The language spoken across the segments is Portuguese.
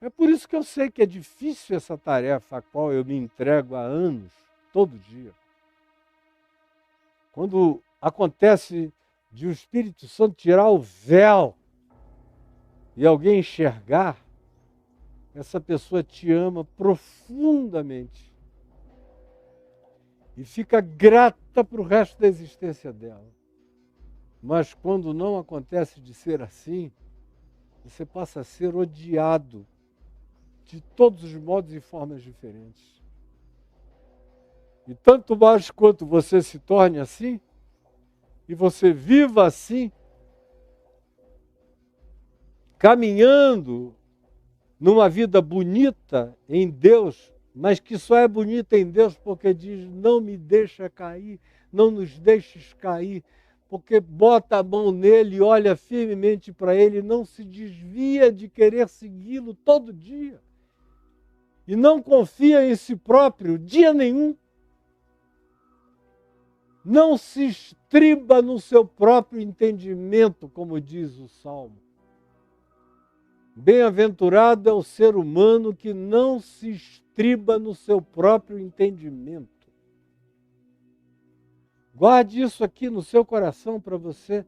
É por isso que eu sei que é difícil essa tarefa a qual eu me entrego há anos, todo dia. Quando acontece de o Espírito Santo tirar o véu e alguém enxergar, essa pessoa te ama profundamente e fica grata para o resto da existência dela. Mas quando não acontece de ser assim, você passa a ser odiado de todos os modos e formas diferentes. E tanto mais quanto você se torne assim, e você viva assim, caminhando numa vida bonita em Deus, mas que só é bonita em Deus porque diz, não me deixa cair, não nos deixes cair, porque bota a mão nele e olha firmemente para ele, não se desvia de querer segui-lo todo dia. E não confia em si próprio dia nenhum. Não se estriba no seu próprio entendimento, como diz o Salmo. Bem-aventurado é o ser humano que não se estriba no seu próprio entendimento. Guarde isso aqui no seu coração para você.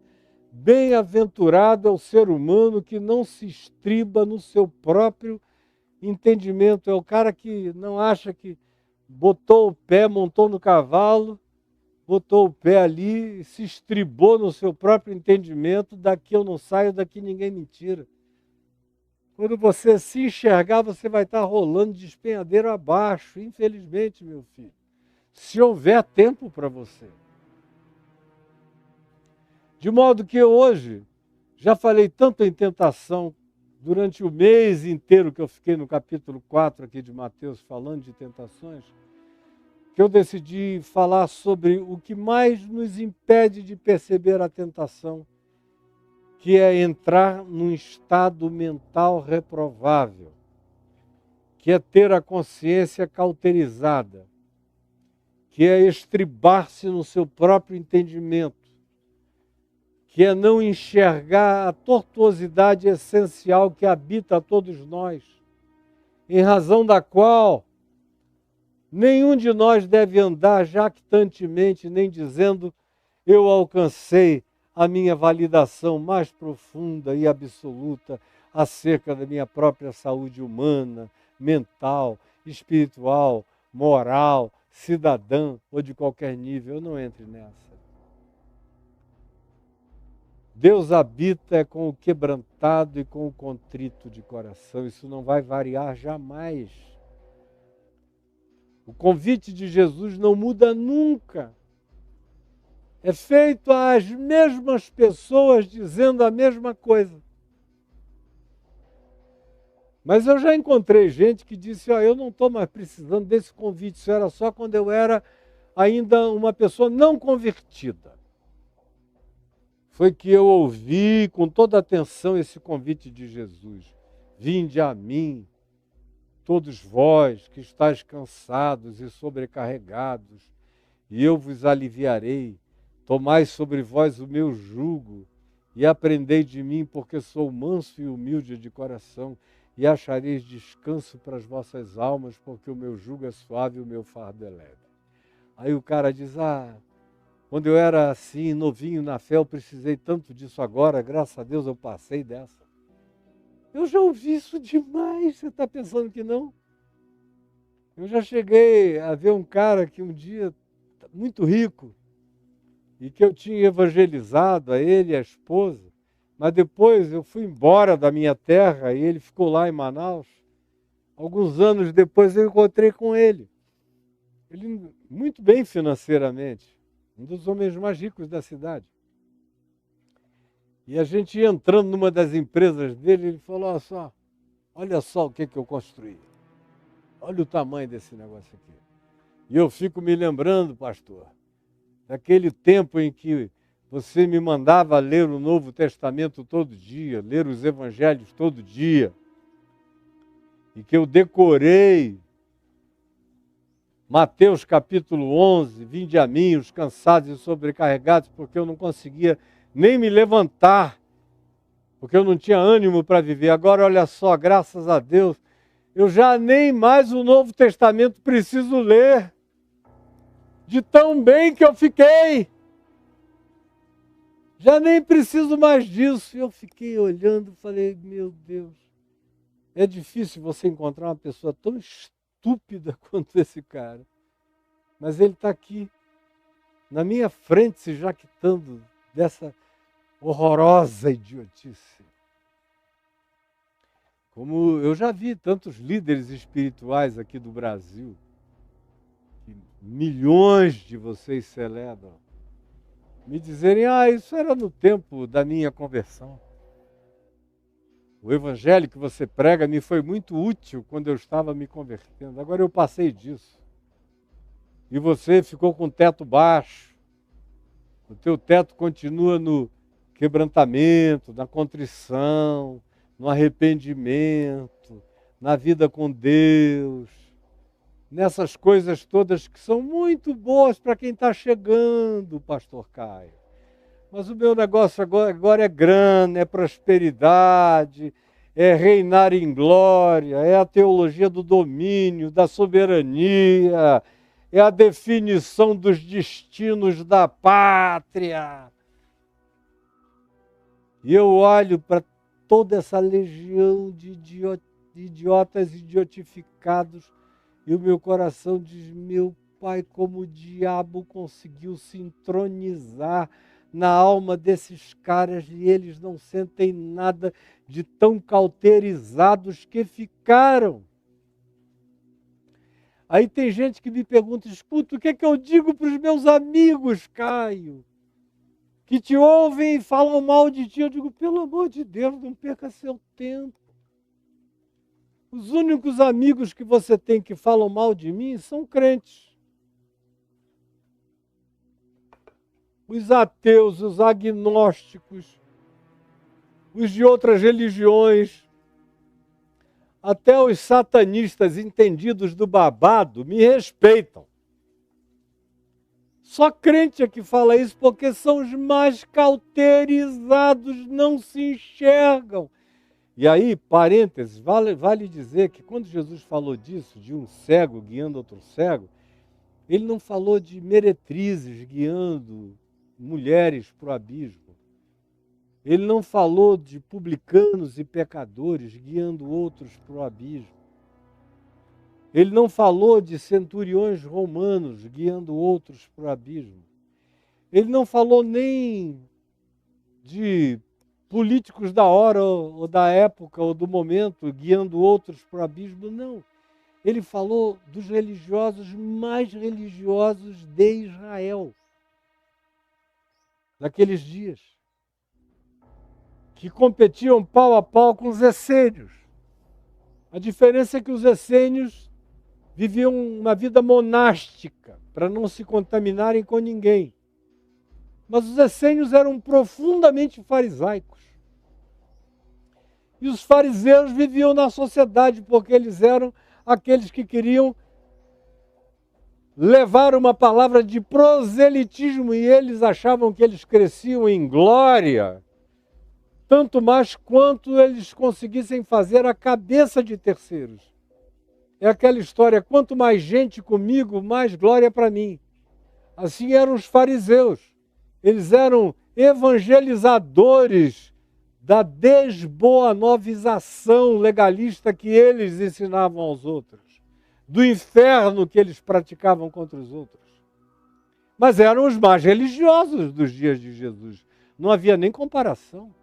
Bem-aventurado é o ser humano que não se estriba no seu próprio entendimento. É o cara que não acha que botou o pé, montou no cavalo, botou o pé ali, se estribou no seu próprio entendimento, daqui eu não saio, daqui ninguém me tira. Quando você se enxergar, você vai estar rolando de despenhadeiro abaixo, infelizmente, meu filho. Se houver tempo para você. De modo que hoje, já falei tanto em tentação, durante o mês inteiro que eu fiquei no capítulo 4 aqui de Mateus, falando de tentações, que eu decidi falar sobre o que mais nos impede de perceber a tentação, que é entrar num estado mental reprovável, que é ter a consciência cauterizada, que é estribar-se no seu próprio entendimento, que é não enxergar a tortuosidade essencial que habita a todos nós, em razão da qual nenhum de nós deve andar jactantemente, nem dizendo, eu alcancei a minha validação mais profunda e absoluta acerca da minha própria saúde humana, mental, espiritual, moral, cidadã ou de qualquer nível. Eu não entre nessa. Deus habita com o quebrantado e com o contrito de coração. Isso não vai variar jamais. O convite de Jesus não muda nunca. É feito às mesmas pessoas dizendo a mesma coisa. Mas eu já encontrei gente que disse, eu não estou mais precisando desse convite, isso era só quando eu era ainda uma pessoa não convertida. Foi que eu ouvi com toda atenção esse convite de Jesus. Vinde a mim, todos vós que estáis cansados e sobrecarregados, e eu vos aliviarei. Tomai sobre vós o meu jugo e aprendei de mim, porque sou manso e humilde de coração, e achareis descanso para as vossas almas, porque o meu jugo é suave e o meu fardo é leve. Aí o cara diz, quando eu era assim, novinho na fé, eu precisei tanto disso agora, graças a Deus eu passei dessa. Eu já ouvi isso demais, você está pensando que não? Eu já cheguei a ver um cara que um dia, muito rico, e que eu tinha evangelizado a ele e a esposa, mas depois eu fui embora da minha terra e ele ficou lá em Manaus. Alguns anos depois eu encontrei com ele. Ele muito bem financeiramente, um dos homens mais ricos da cidade. E a gente ia entrando numa das empresas dele, ele falou, olha só o que eu construí. Olha o tamanho desse negócio aqui. E eu fico me lembrando, pastor, daquele tempo em que você me mandava ler o Novo Testamento todo dia, ler os Evangelhos todo dia, e que eu decorei Mateus capítulo 11, vinde a mim, os cansados e sobrecarregados, porque eu não conseguia nem me levantar porque eu não tinha ânimo para viver. Agora, olha só, graças a Deus, eu já nem mais o Novo Testamento preciso ler, de tão bem que eu fiquei. Já nem preciso mais disso. Eu fiquei olhando e falei, meu Deus, é difícil você encontrar uma pessoa tão estúpida quanto esse cara. Mas ele está aqui, na minha frente, se jactando dessa horrorosa idiotice. Como eu já vi tantos líderes espirituais aqui do Brasil, que milhões de vocês celebram, me dizerem, isso era no tempo da minha conversão. O evangelho que você prega me foi muito útil quando eu estava me convertendo. Agora eu passei disso. E você ficou com o teto baixo. O teu teto continua no quebrantamento, na contrição, no arrependimento, na vida com Deus, nessas coisas todas que são muito boas para quem está chegando, pastor Caio. Mas o meu negócio agora é grana, é prosperidade, é reinar em glória, é a teologia do domínio, da soberania, é a definição dos destinos da pátria. E eu olho para toda essa legião de idiotas idiotificados e o meu coração diz, meu Pai, como o diabo conseguiu se entronizar na alma desses caras e eles não sentem nada de tão cauterizados que ficaram. Aí tem gente que me pergunta, escuta, o que é que eu digo para os meus amigos, Caio? Que te ouvem e falam mal de ti. Eu digo, pelo amor de Deus, não perca seu tempo. Os únicos amigos que você tem que falam mal de mim são crentes. Os ateus, os agnósticos, os de outras religiões, até os satanistas entendidos do babado me respeitam. Só crente é que fala isso porque são os mais cauterizados, não se enxergam. E aí, parênteses, vale dizer que quando Jesus falou disso, de um cego guiando outro cego, ele não falou de meretrizes guiando mulheres para o abismo. Ele não falou de publicanos e pecadores guiando outros para o abismo. Ele não falou de centuriões romanos guiando outros para o abismo. Ele não falou nem de políticos da hora ou da época ou do momento guiando outros para o abismo, não. Ele falou dos religiosos mais religiosos de Israel, daqueles dias, que competiam pau a pau com os essênios. A diferença é que os essênios viviam uma vida monástica, para não se contaminarem com ninguém. Mas os essênios eram profundamente farisaicos. E os fariseus viviam na sociedade, porque eles eram aqueles que queriam levar uma palavra de proselitismo, e eles achavam que eles cresciam em glória, tanto mais quanto eles conseguissem fazer a cabeça de terceiros. É aquela história, quanto mais gente comigo, mais glória para mim. Assim eram os fariseus. Eles eram evangelizadores da desboanovização legalista que eles ensinavam aos outros, do inferno que eles praticavam contra os outros. Mas eram os mais religiosos dos dias de Jesus. Não havia nem comparação.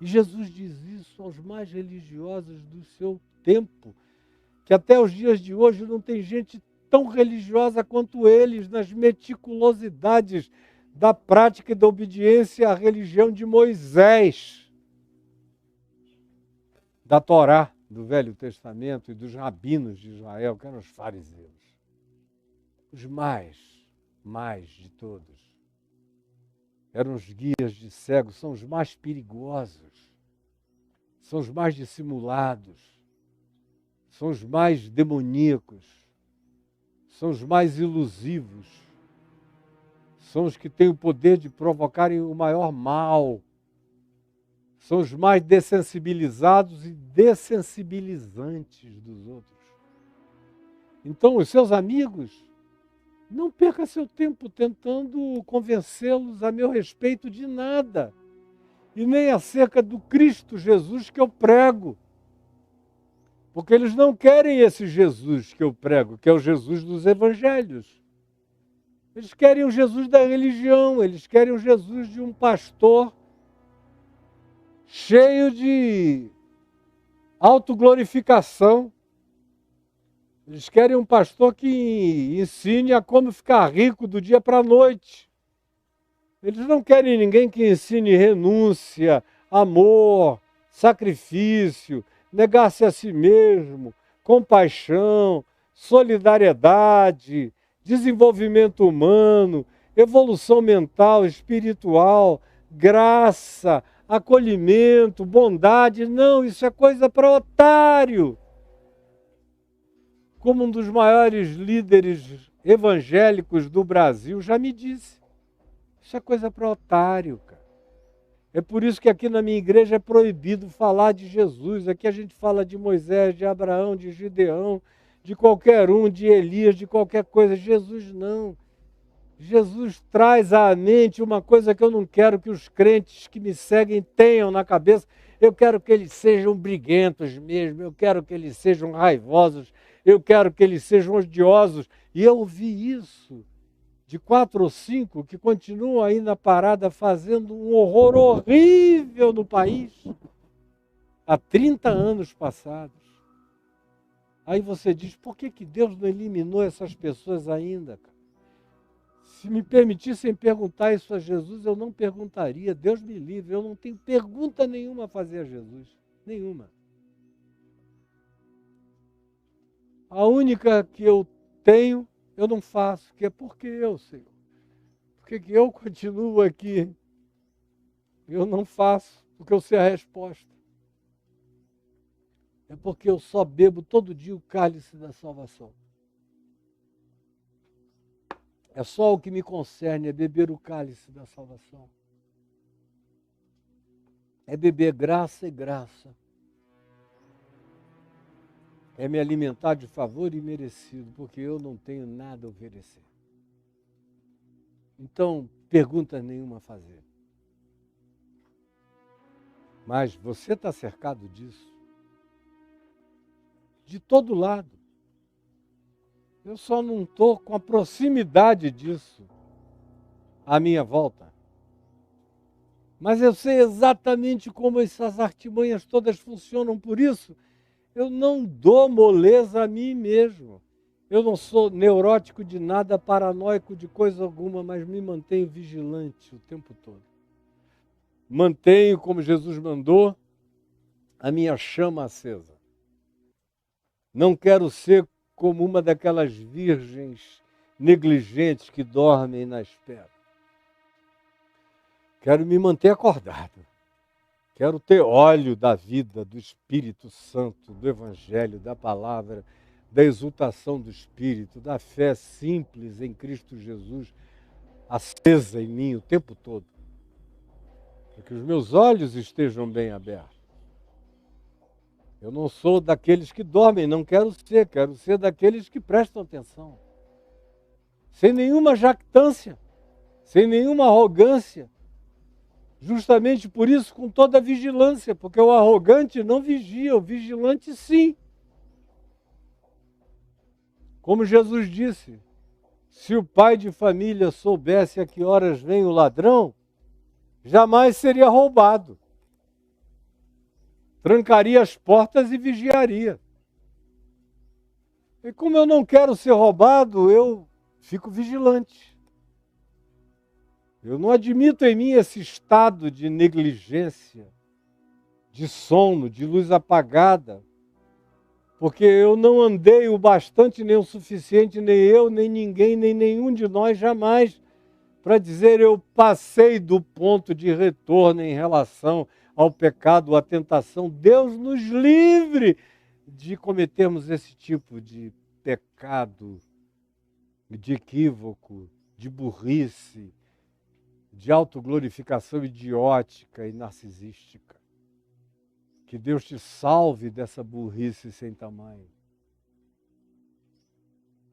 E Jesus diz isso aos mais religiosos do seu tempo, que até os dias de hoje não tem gente tão religiosa quanto eles, nas meticulosidades da prática e da obediência à religião de Moisés, da Torá, do Velho Testamento e dos rabinos de Israel, que eram os fariseus. Os mais de todos. Eram os guias de cegos, são os mais perigosos, são os mais dissimulados, são os mais demoníacos, são os mais ilusivos, são os que têm o poder de provocarem o maior mal, são os mais dessensibilizados e dessensibilizantes dos outros. Então, os seus amigos, não perca seu tempo tentando convencê-los a meu respeito de nada, e nem acerca do Cristo Jesus que eu prego. Porque eles não querem esse Jesus que eu prego, que é o Jesus dos evangelhos. Eles querem o Jesus da religião, eles querem o Jesus de um pastor cheio de autoglorificação. Eles querem um pastor que ensine a como ficar rico do dia para a noite. Eles não querem ninguém que ensine renúncia, amor, sacrifício, negar-se a si mesmo, compaixão, solidariedade, desenvolvimento humano, evolução mental, espiritual, graça, acolhimento, bondade. Não, isso é coisa para otário. Como um dos maiores líderes evangélicos do Brasil já me disse, isso é coisa para otário, cara. É por isso que aqui na minha igreja é proibido falar de Jesus. Aqui a gente fala de Moisés, de Abraão, de Gideão, de qualquer um, de Elias, de qualquer coisa. Jesus não. Jesus traz à mente uma coisa que eu não quero que os crentes que me seguem tenham na cabeça. Eu quero que eles sejam briguentos mesmo, eu quero que eles sejam raivosos, eu quero que eles sejam odiosos. E eu ouvi isso de 4 ou 5 que continuam aí na parada fazendo um horror horrível no país há 30 anos passados. Aí você diz, por que Deus não eliminou essas pessoas ainda, cara? Se me permitissem perguntar isso a Jesus, eu não perguntaria. Deus me livre, eu não tenho pergunta nenhuma a fazer a Jesus. Nenhuma. A única que eu tenho, eu não faço, que é porque eu, Senhor. Porque que eu continuo aqui? Eu não faço, porque eu sei a resposta. É porque eu só bebo todo dia o cálice da salvação. É só o que me concerne, é beber o cálice da salvação. É beber graça e graça. É me alimentar de favor imerecido, porque eu não tenho nada a oferecer. Então, pergunta nenhuma a fazer. Mas você está cercado disso. De todo lado. Eu só não estou com a proximidade disso à minha volta. Mas eu sei exatamente como essas artimanhas todas funcionam, por isso eu não dou moleza a mim mesmo. Eu não sou neurótico de nada, paranoico de coisa alguma, mas me mantenho vigilante o tempo todo. Mantenho, como Jesus mandou, a minha chama acesa. Não quero ser como uma daquelas virgens negligentes que dormem na espera. Quero me manter acordado. Quero ter óleo da vida, do Espírito Santo, do Evangelho, da palavra, da exultação do Espírito, da fé simples em Cristo Jesus, acesa em mim o tempo todo. Para que os meus olhos estejam bem abertos. Eu não sou daqueles que dormem, não quero ser daqueles que prestam atenção. Sem nenhuma jactância, sem nenhuma arrogância. Justamente por isso, com toda a vigilância, porque o arrogante não vigia, o vigilante sim. Como Jesus disse, se o pai de família soubesse a que horas vem o ladrão, jamais seria roubado. Trancaria as portas e vigiaria. E como eu não quero ser roubado, eu fico vigilante. Eu não admito em mim esse estado de negligência, de sono, de luz apagada, porque eu não andei o bastante nem o suficiente, nem eu, nem ninguém, nem nenhum de nós jamais, para dizer eu passei do ponto de retorno em relação ao pecado, à tentação. Deus nos livre de cometermos esse tipo de pecado, de equívoco, de burrice, de autoglorificação idiótica e narcisística. Que Deus te salve dessa burrice sem tamanho.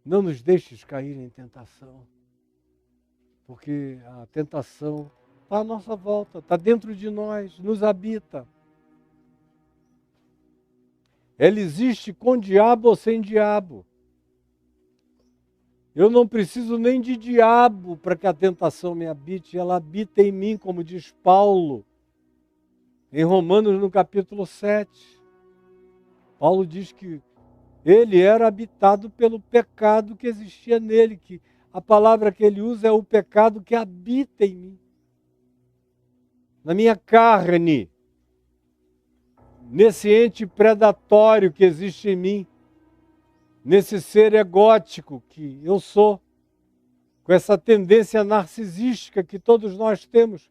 Não nos deixes cair em tentação, porque a tentação está à nossa volta, está dentro de nós, nos habita. Ela existe com diabo ou sem diabo. Eu não preciso nem de diabo para que a tentação me habite, ela habita em mim, como diz Paulo, em Romanos no capítulo 7. Paulo diz que ele era habitado pelo pecado que existia nele, que a palavra que ele usa é o pecado que habita em mim, na minha carne, nesse ente predatório que existe em mim, nesse ser egótico que eu sou, com essa tendência narcisística que todos nós temos.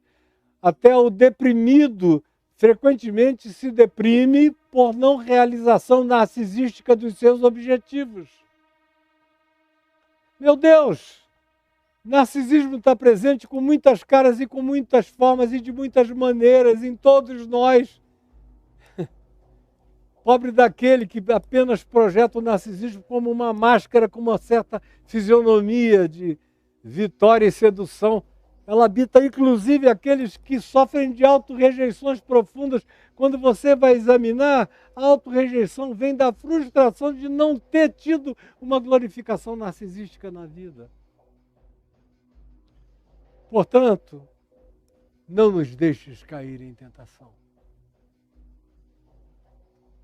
Até o deprimido frequentemente se deprime por não realização narcisística dos seus objetivos. Meu Deus! Narcisismo está presente com muitas caras e com muitas formas e de muitas maneiras em todos nós. Pobre daquele que apenas projeta o narcisismo como uma máscara com uma certa fisionomia de vitória e sedução. Ela habita inclusive aqueles que sofrem de autorrejeições profundas. Quando você vai examinar, a autorrejeição vem da frustração de não ter tido uma glorificação narcisística na vida. Portanto, não nos deixes cair em tentação.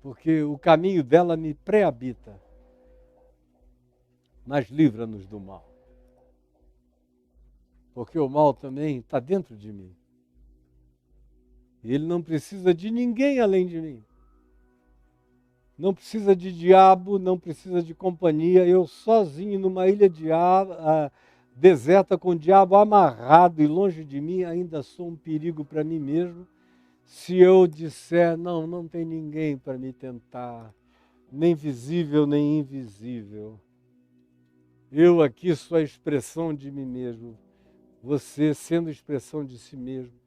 Porque o caminho dela me pré-habita, mas livra-nos do mal. Porque o mal também está dentro de mim. E ele não precisa de ninguém além de mim. Não precisa de diabo, não precisa de companhia. Eu sozinho numa ilha deserta com o diabo amarrado e longe de mim, ainda sou um perigo para mim mesmo. Se eu disser, não tem ninguém para me tentar, nem visível nem invisível. Eu aqui sou a expressão de mim mesmo. Você, sendo expressão de si mesmo,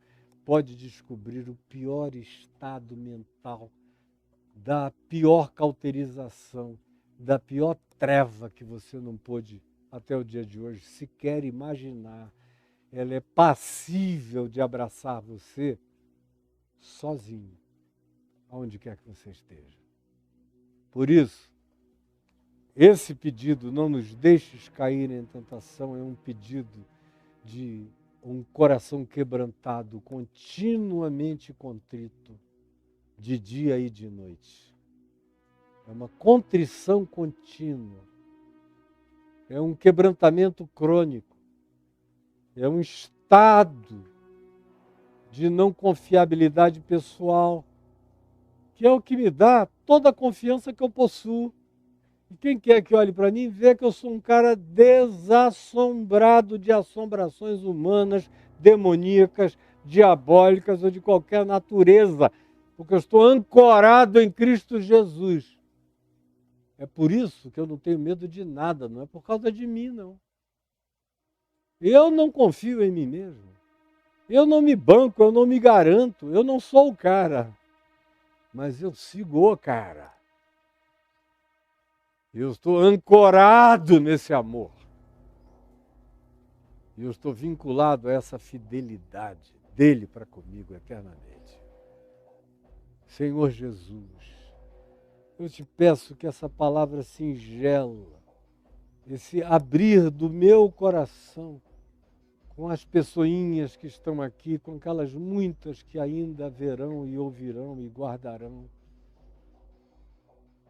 pode descobrir o pior estado mental, da pior cauterização, da pior treva que você não pôde, até o dia de hoje, sequer imaginar. Ela é passível de abraçar você sozinho, aonde quer que você esteja. Por isso, esse pedido, não nos deixes cair em tentação, é um pedido de um coração quebrantado, continuamente contrito, de dia e de noite. É uma contrição contínua, é um quebrantamento crônico, é um estado de não confiabilidade pessoal, que é o que me dá toda a confiança que eu possuo. E quem quer que olhe para mim, vê que eu sou um cara desassombrado de assombrações humanas, demoníacas, diabólicas ou de qualquer natureza, porque eu estou ancorado em Cristo Jesus. É por isso que eu não tenho medo de nada, não é por causa de mim, não. Eu não confio em mim mesmo. Eu não me banco, eu não me garanto, eu não sou o cara, mas eu sigo o cara. Eu estou ancorado nesse amor. Eu estou vinculado a essa fidelidade dele para comigo eternamente. Senhor Jesus, eu te peço que essa palavra singela, esse abrir do meu coração, com as pessoinhas que estão aqui, com aquelas muitas que ainda verão e ouvirão e guardarão,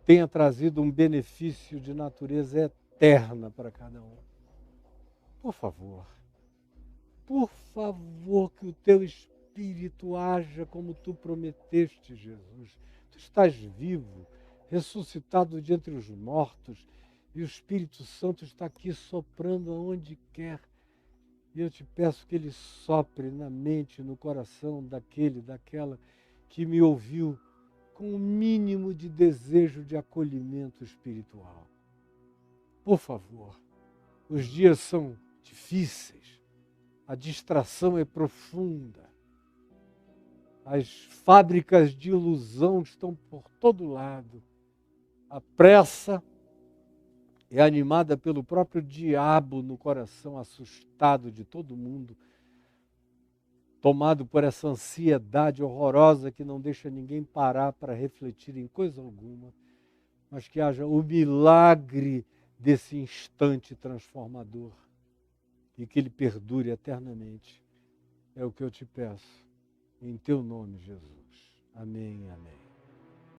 tenha trazido um benefício de natureza eterna para cada um. Por favor, que o teu Espírito haja como tu prometeste, Jesus. Tu estás vivo, ressuscitado de entre os mortos, e o Espírito Santo está aqui soprando aonde quer. E eu te peço que ele sopre na mente, no coração daquela que me ouviu com o mínimo de desejo de acolhimento espiritual. Por favor, os dias são difíceis, a distração é profunda. As fábricas de ilusão estão por todo lado. A pressa é animada pelo próprio diabo no coração assustado de todo mundo, tomado por essa ansiedade horrorosa que não deixa ninguém parar para refletir em coisa alguma, mas que haja o milagre desse instante transformador e que ele perdure eternamente. É o que eu te peço, em teu nome, Jesus. Amém, amém.